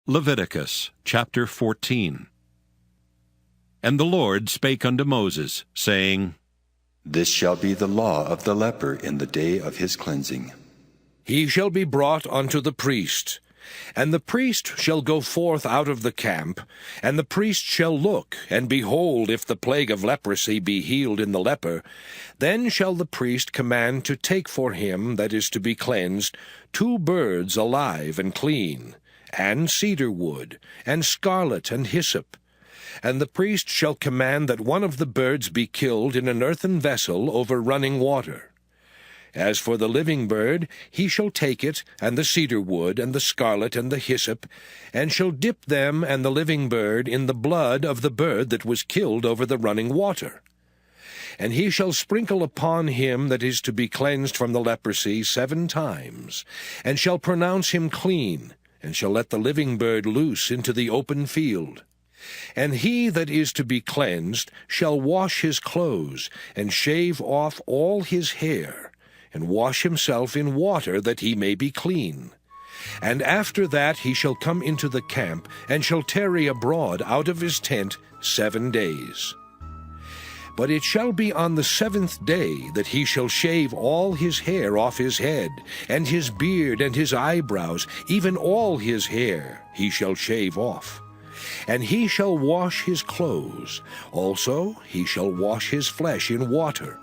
Leviticus chapter 14. And the Lord spake unto Moses, saying, This shall be the law of the leper in the day of his cleansing. He shall be brought unto the priest, and the priest shall go forth out of the camp, and the priest shall look, and behold, if the plague of leprosy be healed in the leper, then shall the priest command to take for him that is to be cleansed 2 birds alive and clean, and cedar wood, and scarlet, and hyssop. And the priest shall command that one of the birds be killed in an earthen vessel over running water. As for the living bird, he shall take it, and the cedar wood, and the scarlet, and the hyssop, and shall dip them and the living bird in the blood of the bird that was killed over the running water. And he shall sprinkle upon him that is to be cleansed from the leprosy 7 times, and shall pronounce him clean, and shall let the living bird loose into the open field. And he that is to be cleansed shall wash his clothes, and shave off all his hair, and wash himself in water, that he may be clean. And after that he shall come into the camp, and shall tarry abroad out of his tent 7 days. But it shall be on the 7th day that he shall shave all his hair off his head, and his beard, and his eyebrows, even all his hair he shall shave off. And he shall wash his clothes, also he shall wash his flesh in water,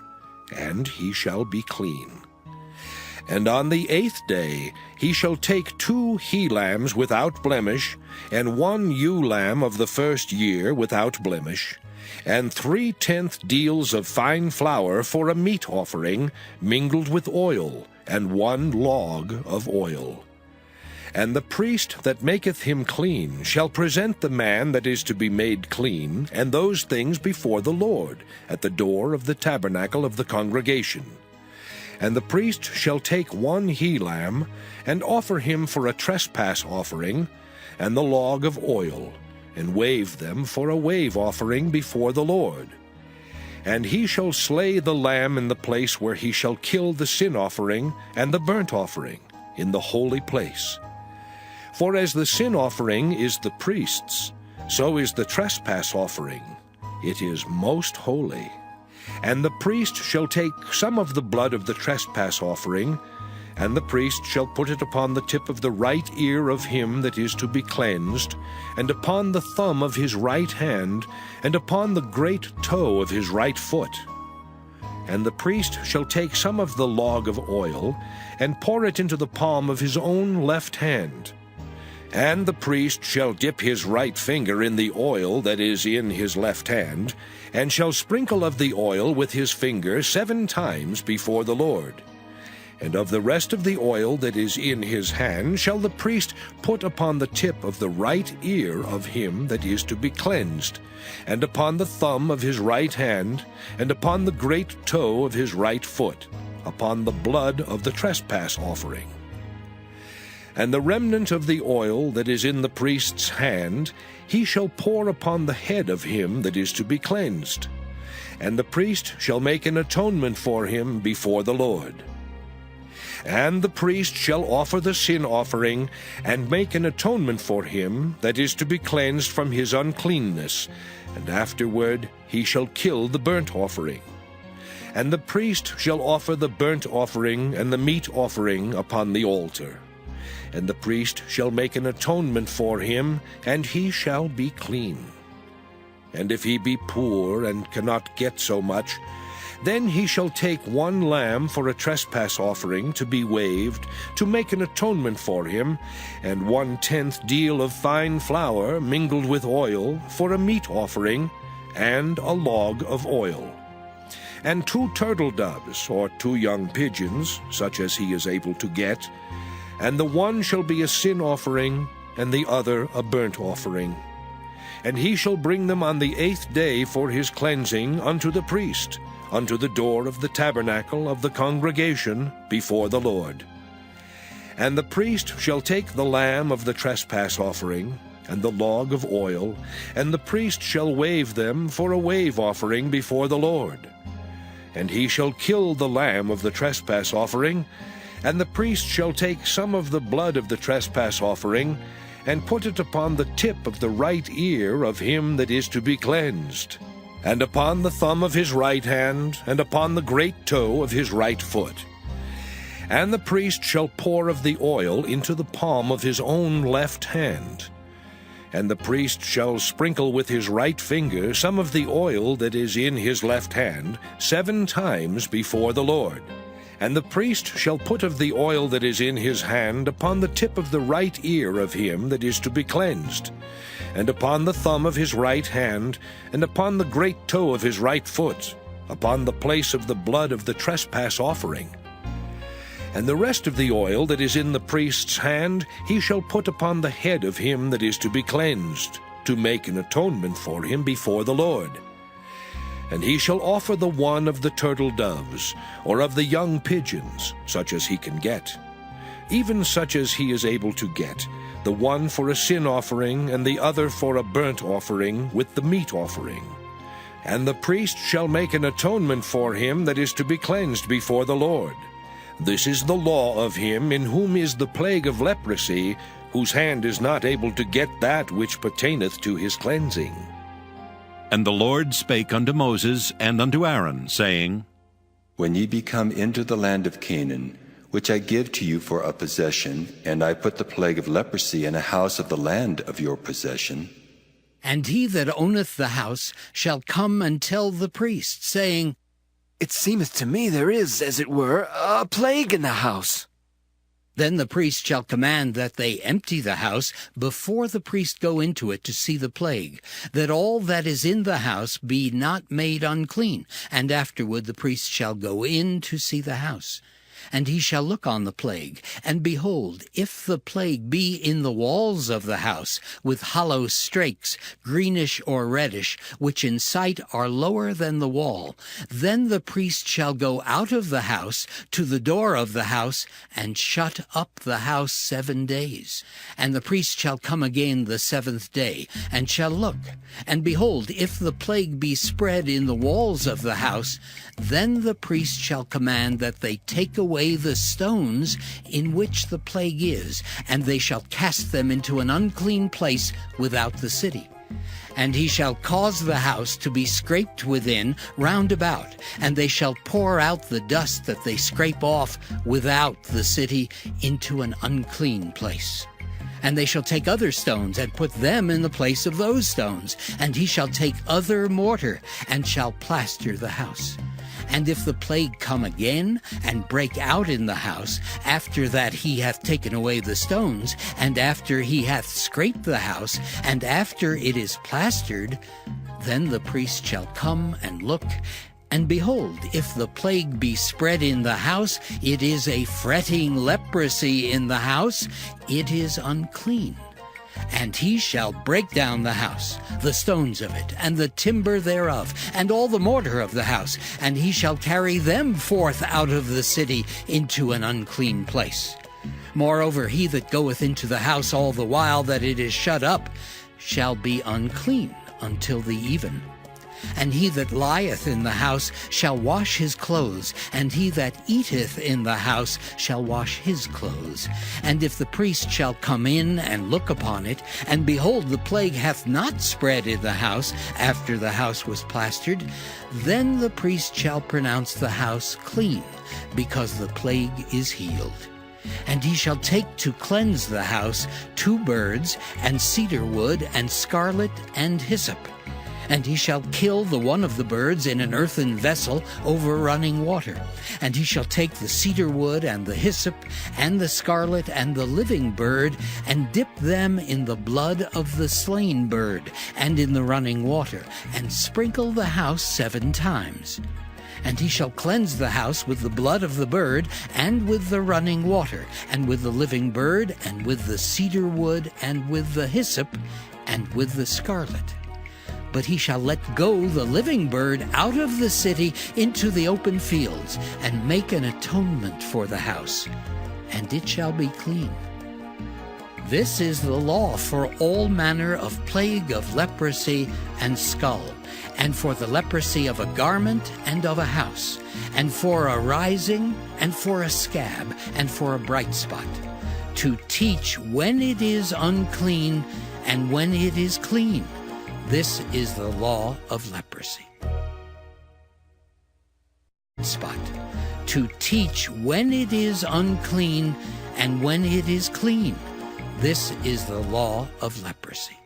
and he shall be clean. And on the 8th day he shall take 2 he-lambs without blemish, and 1 ewe-lamb of the first year without blemish, and 3/10 deals of fine flour for a meat offering, mingled with oil, and 1 log of oil. And the priest that maketh him clean shall present the man that is to be made clean, and those things before the Lord, at the door of the tabernacle of the congregation. And the priest shall take 1 he-lamb, and offer him for a trespass offering, and the log of oil, and wave them for a wave offering before the Lord. And he shall slay the lamb in the place where he shall kill the sin offering and the burnt offering, in the holy place. For as the sin offering is the priest's, so is the trespass offering. It is most holy. And the priest shall take some of the blood of the trespass offering, and the priest shall put it upon the tip of the right ear of him that is to be cleansed, and upon the thumb of his right hand, and upon the great toe of his right foot. And the priest shall take some of the log of oil, and pour it into the palm of his own left hand. And the priest shall dip his right finger in the oil that is in his left hand, and shall sprinkle of the oil with his finger 7 times before the Lord. And of the rest of the oil that is in his hand shall the priest put upon the tip of the right ear of him that is to be cleansed, and upon the thumb of his right hand, and upon the great toe of his right foot, upon the blood of the trespass offering. And the remnant of the oil that is in the priest's hand he shall pour upon the head of him that is to be cleansed. And the priest shall make an atonement for him before the Lord. And the priest shall offer the sin offering, and make an atonement for him that is to be cleansed from his uncleanness, and afterward he shall kill the burnt offering. And the priest shall offer the burnt offering and the meat offering upon the altar. And the priest shall make an atonement for him, and he shall be clean. And if he be poor and cannot get so much, then he shall take 1 lamb for a trespass offering to be waved, to make an atonement for him, and 1/10 deal of fine flour mingled with oil for a meat offering, and a log of oil. And 2 turtle doves, or 2 young pigeons, such as he is able to get, and the one shall be a sin offering, and the other a burnt offering. And he shall bring them on the 8th day for his cleansing unto the priest, unto the door of the tabernacle of the congregation before the Lord. And the priest shall take the lamb of the trespass offering, and the log of oil, and the priest shall wave them for a wave offering before the Lord. And he shall kill the lamb of the trespass offering, and the priest shall take some of the blood of the trespass offering, and put it upon the tip of the right ear of him that is to be cleansed, and upon the thumb of his right hand, and upon the great toe of his right foot. And the priest shall pour of the oil into the palm of his own left hand. And the priest shall sprinkle with his right finger some of the oil that is in his left hand 7 times before the Lord. And the priest shall put of the oil that is in his hand upon the tip of the right ear of him that is to be cleansed, and upon the thumb of his right hand, and upon the great toe of his right foot, upon the place of the blood of the trespass offering. And the rest of the oil that is in the priest's hand he shall put upon the head of him that is to be cleansed, to make an atonement for him before the Lord. And he shall offer the one of the turtle doves, or of the young pigeons, such as he can get, even such as he is able to get, the one for a sin offering, and the other for a burnt offering with the meat offering. And the priest shall make an atonement for him that is to be cleansed before the Lord. This is the law of him in whom is the plague of leprosy, whose hand is not able to get that which pertaineth to his cleansing. And the Lord spake unto Moses and unto Aaron, saying, When ye be come into the land of Canaan, which I give to you for a possession, and I put the plague of leprosy in a house of the land of your possession, and he that owneth the house shall come and tell the priest, saying, It seemeth to me there is, as it were, a plague in the house. Then the priest shall command that they empty the house before the priest go into it to see the plague, that all that is in the house be not made unclean. And afterward the priest shall go in to see the house. And he shall look on the plague, and behold, if the plague be in the walls of the house, with hollow strakes, greenish or reddish, which in sight are lower than the wall, then the priest shall go out of the house to the door of the house, and shut up the house 7 days. And the priest shall come again the 7th day, and shall look. And behold, if the plague be spread in the walls of the house, then the priest shall command that they take away the stones in which the plague is, and they shall cast them into an unclean place without the city. And he shall cause the house to be scraped within round about, and they shall pour out the dust that they scrape off without the city into an unclean place. And they shall take other stones, and put them in the place of those stones. And he shall take other mortar, and shall plaster the house. And if the plague come again, and break out in the house, after that he hath taken away the stones, and after he hath scraped the house, and after it is plastered, then the priest shall come and look. And behold, if the plague be spread in the house, it is a fretting leprosy in the house, it is unclean. And he shall break down the house, the stones of it, and the timber thereof, and all the mortar of the house, and he shall carry them forth out of the city into an unclean place. Moreover, he that goeth into the house all the while that it is shut up shall be unclean until the even. And he that lieth in the house shall wash his clothes, and he that eateth in the house shall wash his clothes. And if the priest shall come in and look upon it, and behold, the plague hath not spread in the house after the house was plastered, then the priest shall pronounce the house clean, because the plague is healed. And he shall take to cleanse the house 2 birds, and cedar wood, and scarlet, and hyssop. And he shall kill the one of the birds in an earthen vessel over running water. And he shall take the cedar wood, and the hyssop, and the scarlet, and the living bird, and dip them in the blood of the slain bird, and in the running water, and sprinkle the house 7 times. And he shall cleanse the house with the blood of the bird, and with the running water, and with the living bird, and with the cedar wood, and with the hyssop, and with the scarlet. But he shall let go the living bird out of the city into the open fields, and make an atonement for the house, and it shall be clean. This is the law for all manner of plague of leprosy and scall, and for the leprosy of a garment and of a house, and for a rising, and for a scab, and for a bright spot, to teach when it is unclean and when it is clean. This is the law of leprosy. Spot. To teach when it is unclean and when it is clean. This is the law of leprosy.